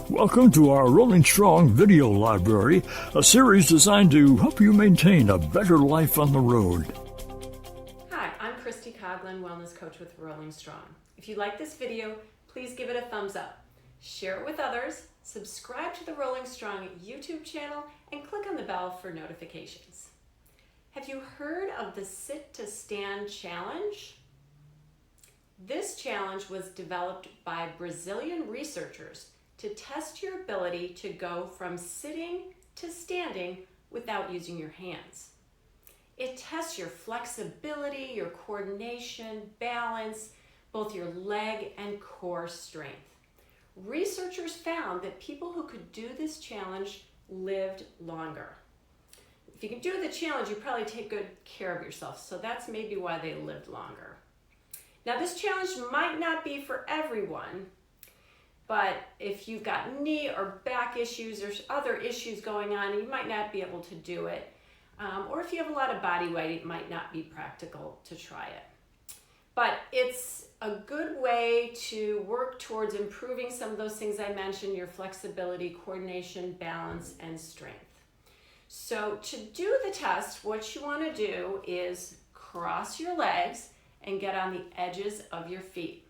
Welcome to our Rolling Strong video library, a series designed to help you maintain a better life on the road. Hi, I'm Christy Coughlin, Wellness Coach with Rolling Strong. If you like this video, please give it a thumbs up. Share it with others, subscribe to the Rolling Strong YouTube channel, and click on the bell for notifications. Have you heard of the Sit to Stand challenge? This challenge was developed by Brazilian researchers to test your ability to go from sitting to standing without using your hands. It tests your flexibility, your coordination, balance, both your leg and core strength. Researchers found that people who could do this challenge lived longer. If you can do the challenge, you probably take good care of yourself, so that's maybe why they lived longer. Now, this challenge might not be for everyone, but if you've got knee or back issues or other issues going on, you might not be able to do it. Or if you have a lot of body weight, it might not be practical to try it. But it's a good way to work towards improving some of those things I mentioned, your flexibility, coordination, balance, and strength. So to do the test, what you want to do is cross your legs and get on the edges of your feet.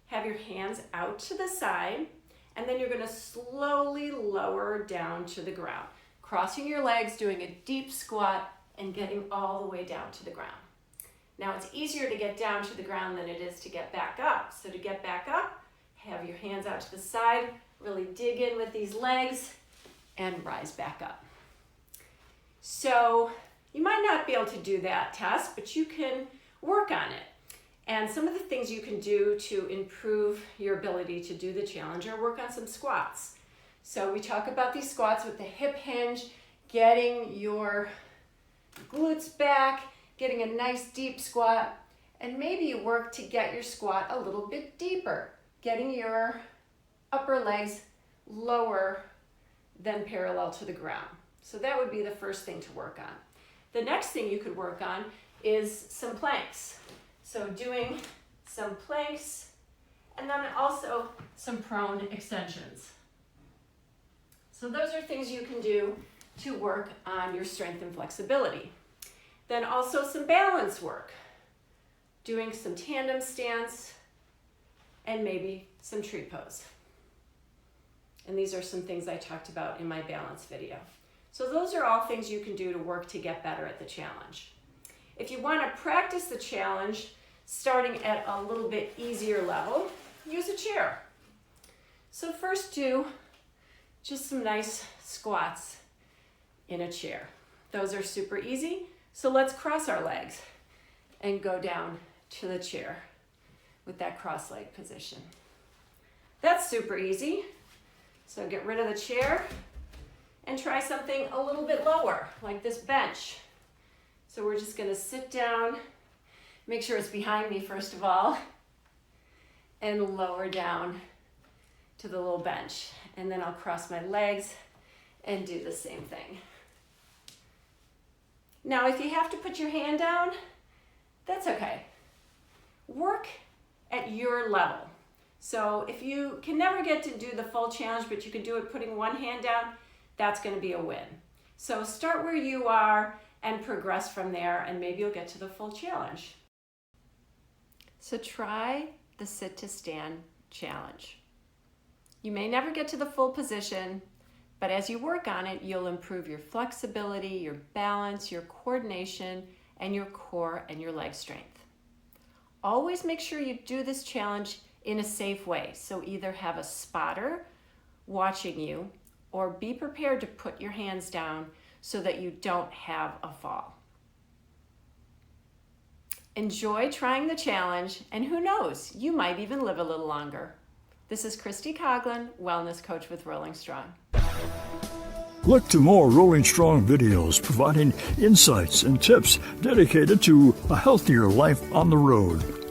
Have your hands out to the side, and then you're going to slowly lower down to the ground. Crossing your legs, doing a deep squat, and getting all the way down to the ground. Now, it's easier to get down to the ground than it is to get back up. So to get back up, have your hands out to the side, really dig in with these legs, and rise back up. So you might not be able to do that test, but you can work on it. And some of the things you can do to improve your ability to do the challenge are work on some squats. So we talk about these squats with the hip hinge, getting your glutes back, getting a nice deep squat, and maybe you work to get your squat a little bit deeper, getting your upper legs lower than parallel to the ground. So that would be the first thing to work on. The next thing you could work on is some planks. So doing some planks and then also some prone extensions. So those are things you can do to work on your strength and flexibility. Then also some balance work, doing some tandem stance and maybe some tree pose. And these are some things I talked about in my balance video. So those are all things you can do to work to get better at the challenge. If you want to practice the challenge, starting at a little bit easier level, use a chair. So first do just some nice squats in a chair. Those are super easy. So let's cross our legs and go down to the chair with that cross leg position. That's super easy. So get rid of the chair and try something a little bit lower, like this bench. So we're just going to sit down, make sure it's behind me first of all, and lower down to the little bench. And then I'll cross my legs and do the same thing. Now, if you have to put your hand down, that's okay. Work at your level. So if you can never get to do the full challenge, but you can do it putting one hand down, that's going to be a win. So start where you are and progress from there, and maybe you'll get to the full challenge. So try the Sit to Stand challenge. You may never get to the full position, but as you work on it, you'll improve your flexibility, your balance, your coordination, and your core and your leg strength. Always make sure you do this challenge in a safe way. So either have a spotter watching you or be prepared to put your hands down so that you don't have a fall. Enjoy trying the challenge, and who knows, you might even live a little longer. This is Christy Coughlin, Wellness Coach with Rolling Strong. Look to more Rolling Strong videos providing insights and tips dedicated to a healthier life on the road.